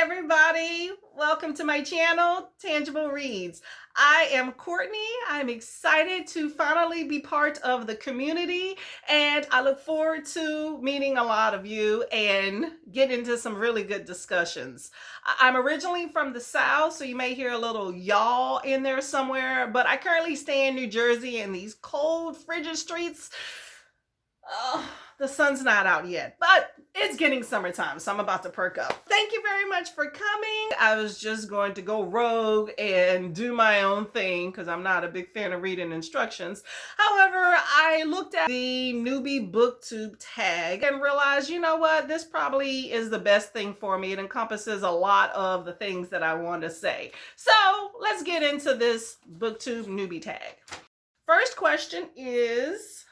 everybody. Welcome to my channel, Tangible Reads. I am Courtney. I'm excited to finally be part of the community, and I look forward to meeting a lot of you and get into some really good discussions. I'm originally from the South, so you may hear a little y'all in there somewhere, but I currently stay in New Jersey in these cold, frigid streets. The sun's not out yet, but it's getting summertime, so I'm about to perk up. Thank you very much for coming. I was just going to go rogue and do my own thing because I'm not a big fan of reading instructions. However, I looked at the Newbie BookTube Tag and realized, you know what, this probably is the best thing for me. It encompasses a lot of the things that I want to say. So let's get into this BookTube Newbie Tag. First question is,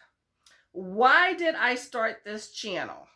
why did I start this channel?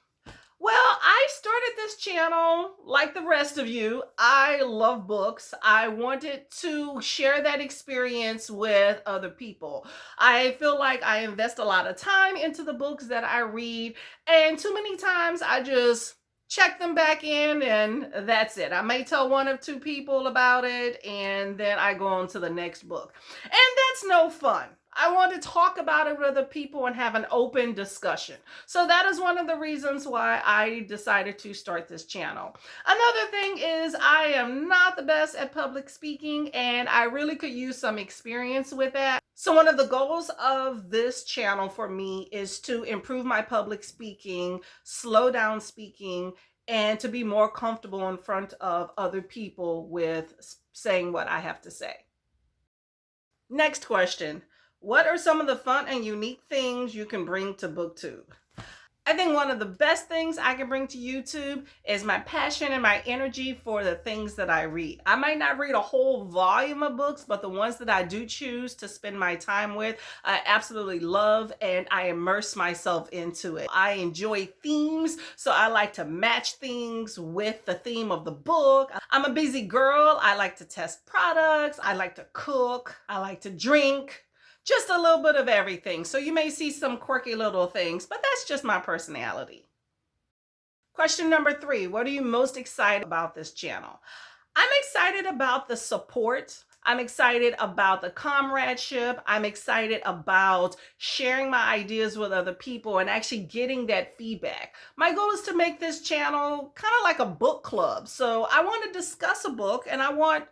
Well, I started this channel like the rest of you. I love books. I wanted to share that experience with other people. I feel like I invest a lot of time into the books that I read, and too many times I just check them back in and that's it. I may tell one or two people about it and then I go on to the next book. And that's no fun. I want to talk about it with other people and have an open discussion. So that is one of the reasons why I decided to start this channel. Another thing is I am not the best at public speaking and I really could use some experience with that. So one of the goals of this channel for me is to improve my public speaking, slow down speaking, and to be more comfortable in front of other people with saying what I have to say. Next question. What are some of the fun and unique things you can bring to BookTube? I think one of the best things I can bring to YouTube is my passion and my energy for the things that I read. I might not read a whole volume of books, but the ones that I do choose to spend my time with, I absolutely love and I immerse myself into it. I enjoy themes, so I like to match things with the theme of the book. I'm a busy girl. I like to test products. I like to cook. I like to drink. Just a little bit of everything. So you may see some quirky little things, but that's just my personality. Question number 3, what are you most excited about this channel? I'm excited about the support. I'm excited about the comradeship. I'm excited about sharing my ideas with other people and actually getting that feedback. My goal is to make this channel kind of like a book club. So I want to discuss a book and I want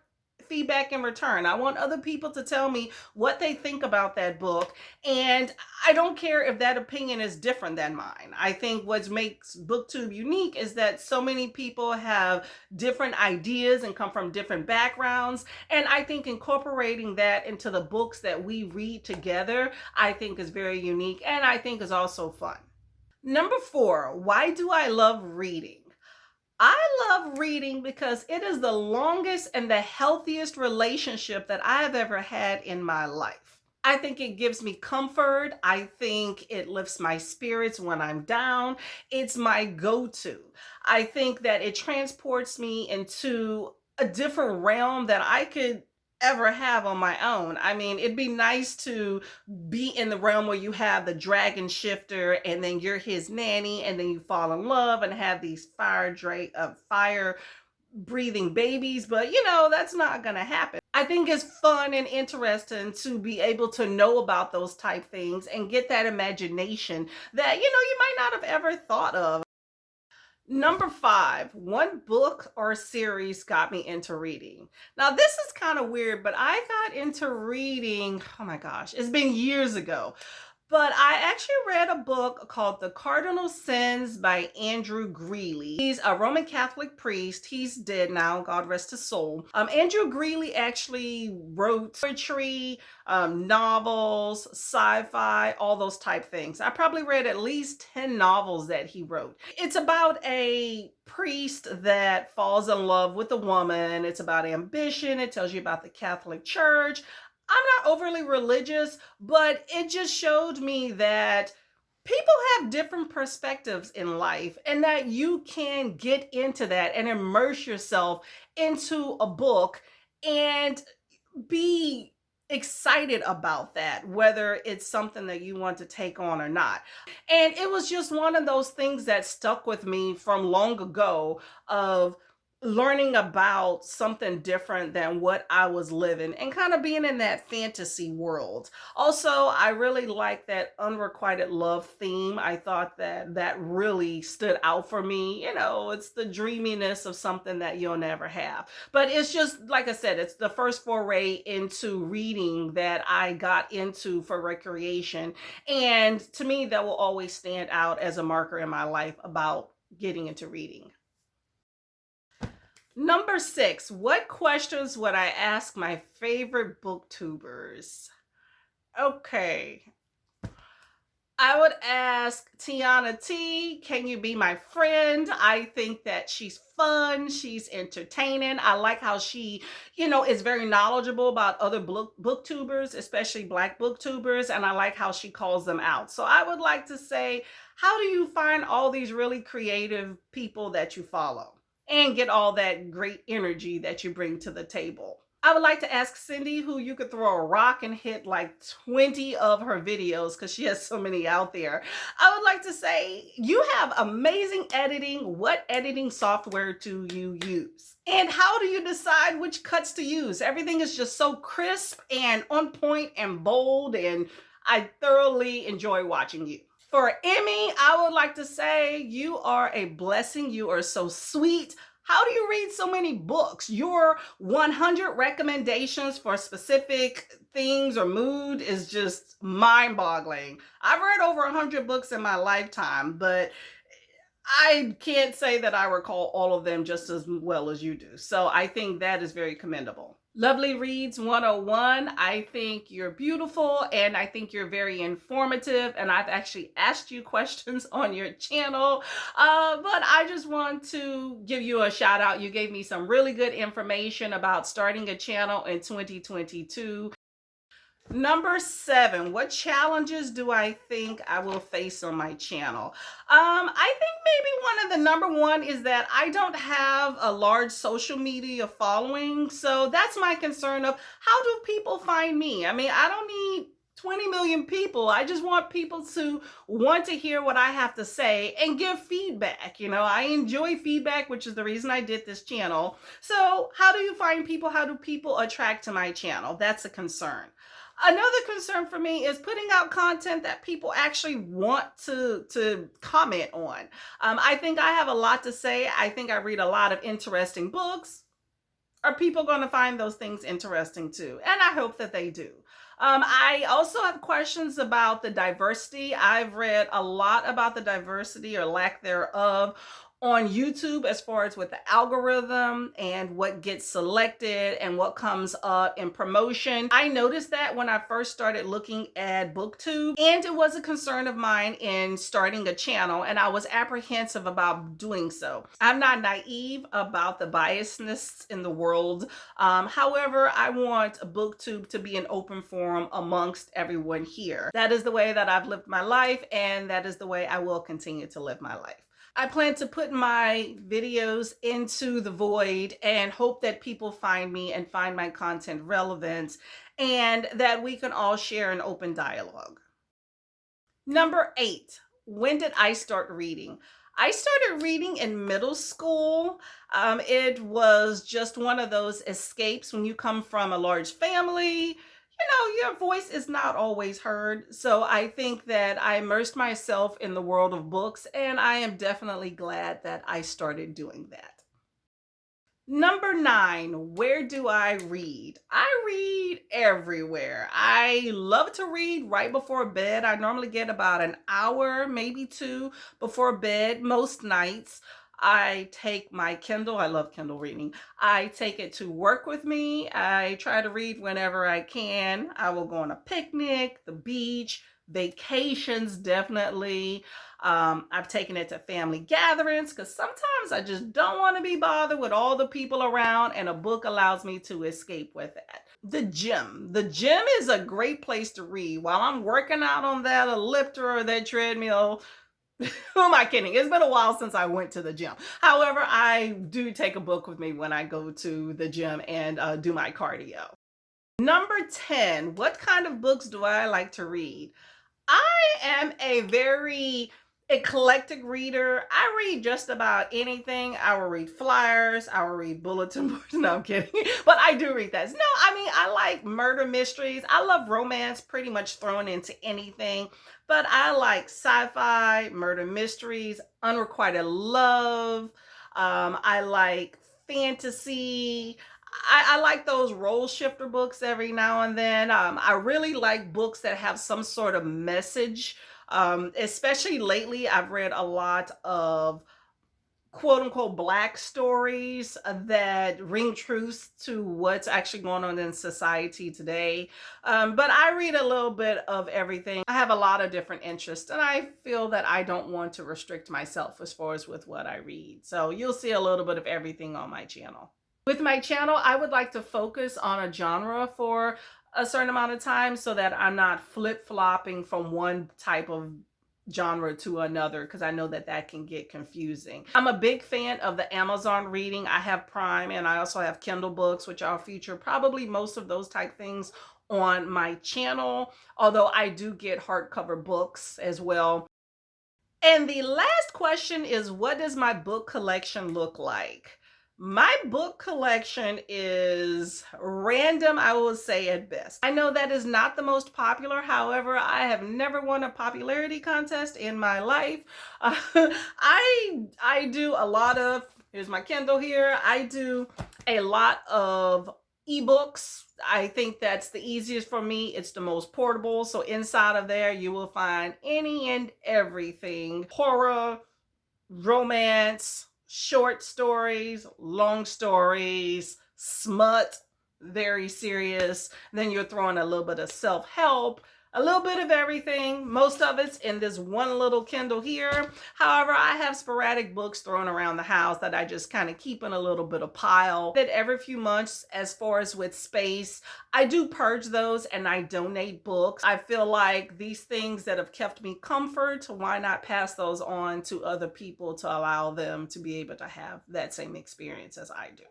feedback in return. I want other people to tell me what they think about that book, and I don't care if that opinion is different than mine. I think what makes BookTube unique is that so many people have different ideas and come from different backgrounds, and I think incorporating that into the books that we read together, I think is very unique and I think is also fun. Number 4, why do I love reading? I love reading because it is the longest and the healthiest relationship that I have ever had in my life. I think it gives me comfort. I think it lifts my spirits when I'm down. It's my go-to. I think that it transports me into a different realm that I could ever have on my own. I mean, it'd be nice to be in the realm where you have the dragon shifter and then you're his nanny and then you fall in love and have these fire breathing babies, but you know, that's not gonna happen. I think it's fun and interesting to be able to know about those type things and get that imagination that, you know, you might not have ever thought of. Number 5, one book or series got me into reading. Now, this is kind of weird, but I got into reading, oh my gosh, it's been years ago. But I actually read a book called The Cardinal Sins by Andrew Greeley. He's a Roman Catholic priest. He's dead now, God rest his soul. Andrew Greeley actually wrote poetry, novels, sci-fi, all those type things. I probably read at least 10 novels that he wrote. It's about a priest that falls in love with a woman. It's about ambition. It tells you about the Catholic Church. I'm not overly religious, but it just showed me that people have different perspectives in life and that you can get into that and immerse yourself into a book and be excited about that, whether it's something that you want to take on or not. And it was just one of those things that stuck with me from long ago of learning about something different than what I was living and kind of being in that fantasy world. Also, I really like that unrequited love theme. I thought that that really stood out for me. You know, it's the dreaminess of something that you'll never have. But it's just, like I said, it's the first foray into reading that I got into for recreation. And to me, that will always stand out as a marker in my life about getting into reading. Number 6, what questions would I ask my favorite booktubers? Okay, I would ask Tiana T, can you be my friend? I think that she's fun, she's entertaining. I like how she, is very knowledgeable about other booktubers, especially Black booktubers, and I like how she calls them out. So I would like to say, how do you find all these really creative people that you follow and get all that great energy that you bring to the table? I would like to ask Cindy, who you could throw a rock and hit like 20 of her videos because she has so many out there. I would like to say, you have amazing editing. What editing software do you use? And how do you decide which cuts to use? Everything is just so crisp and on point and bold, and I thoroughly enjoy watching you. For Emmy, I would like to say, you are a blessing. You are so sweet. How do you read so many books? Your 100 recommendations for specific things or mood is just mind-boggling. I've read over 100 books in my lifetime, but I can't say that I recall all of them just as well as you do. So I think that is very commendable. Lovely Reads 101. I think you're beautiful and I think you're very informative, and I've actually asked you questions on your channel, but I just want to give you a shout out. You gave me some really good information about starting a channel in 2022. Number 7, what challenges do I think I will face on my channel? I think maybe one of the number one is that I don't have a large social media following. So that's my concern of, how do people find me? I mean, I don't need 20 million people. I just want people to want to hear what I have to say and give feedback. I enjoy feedback, which is the reason I did this channel. So how do you find people? How do people attract to my channel? That's a concern. Another concern for me is putting out content that people actually want to comment on. I think I have a lot to say. I think I read a lot of interesting books. Are people going to find those things interesting too? And I hope that they do. I also have questions about the diversity. I've read a lot about the diversity or lack thereof on YouTube, as far as with the algorithm and what gets selected and what comes up in promotion. I noticed that when I first started looking at BookTube, and it was a concern of mine in starting a channel, and I was apprehensive about doing so. I'm not naive about the biasness in the world. However, I want BookTube to be an open forum amongst everyone here. That is the way that I've lived my life, and that is the way I will continue to live my life. I plan to put my videos into the void and hope that people find me and find my content relevant, and that we can all share an open dialogue. Number 8, when did I start reading? I started reading in middle school. It was just one of those escapes when you come from a large family. Your voice is not always heard. So I think that I immersed myself in the world of books, and I am definitely glad that I started doing that. Number 9, where do I read? I read everywhere. I love to read right before bed. I normally get about an hour, maybe 2 before bed most nights. I take my Kindle. I love Kindle reading. I take it to work with me. I try to read whenever I can. I will go on a picnic, the beach, vacations, definitely. I've taken it to family gatherings because sometimes I just don't want to be bothered with all the people around, and a book allows me to escape with that. The gym. The gym is a great place to read. While I'm working out on that elliptical or that treadmill, who am I kidding? It's been a while since I went to the gym. However, I do take a book with me when I go to the gym and do my cardio. Number 10, what kind of books do I like to read? I am a very eclectic reader. I read just about anything. I will read flyers. I will read bulletin boards. No, I'm kidding. But I do read that. No, I mean, I like murder mysteries. I love romance, pretty much thrown into anything. But I like sci-fi, murder mysteries, unrequited love. I like fantasy. I like those role shifter books every now and then. I really like books that have some sort of message. Especially lately, I've read a lot of quote unquote Black stories that ring truth to what's actually going on in society today. But I read a little bit of everything. I have a lot of different interests, and I feel that I don't want to restrict myself as far as with what I read. So you'll see a little bit of everything on my channel. With my channel, I would like to focus on a genre for a certain amount of time so that I'm not flip-flopping from one type of genre to another, because I know that that can get confusing. I'm a big fan of the Amazon reading. I have Prime, and I also have Kindle books, which I'll feature probably most of those type things on my channel, although I do get hardcover books as well. And the last question is, what does my book collection look like? My book collection is random, I will say at best. I know that is not the most popular. However, I have never won a popularity contest in my life. I do a lot of, here's my Kindle here. I do a lot of ebooks. I think that's the easiest for me. It's the most portable. So inside of there, you will find any and everything: horror, romance, short stories, long stories, smut, very serious. Then you're throwing a little bit of self-help, a little bit of everything. Most of it's in this one little Kindle here. However, I have sporadic books thrown around the house that I just kind of keep in a little bit of pile. That every few months, as far as with space, I do purge those and I donate books. I feel like these things that have kept me comfort, why not pass those on to other people to allow them to be able to have that same experience as I do.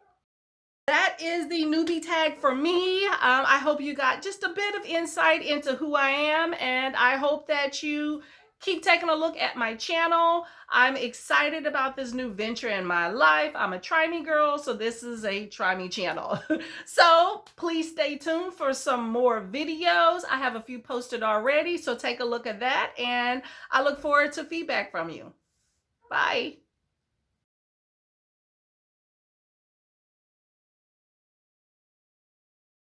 That is the newbie tag for me. I hope you got just a bit of insight into who I am, and I hope that you keep taking a look at my channel. I'm excited about this new venture in my life. I'm a Try Me girl, so this is a Try Me channel. So please stay tuned for some more videos. I have a few posted already, so take a look at that, and I look forward to feedback from you. Bye.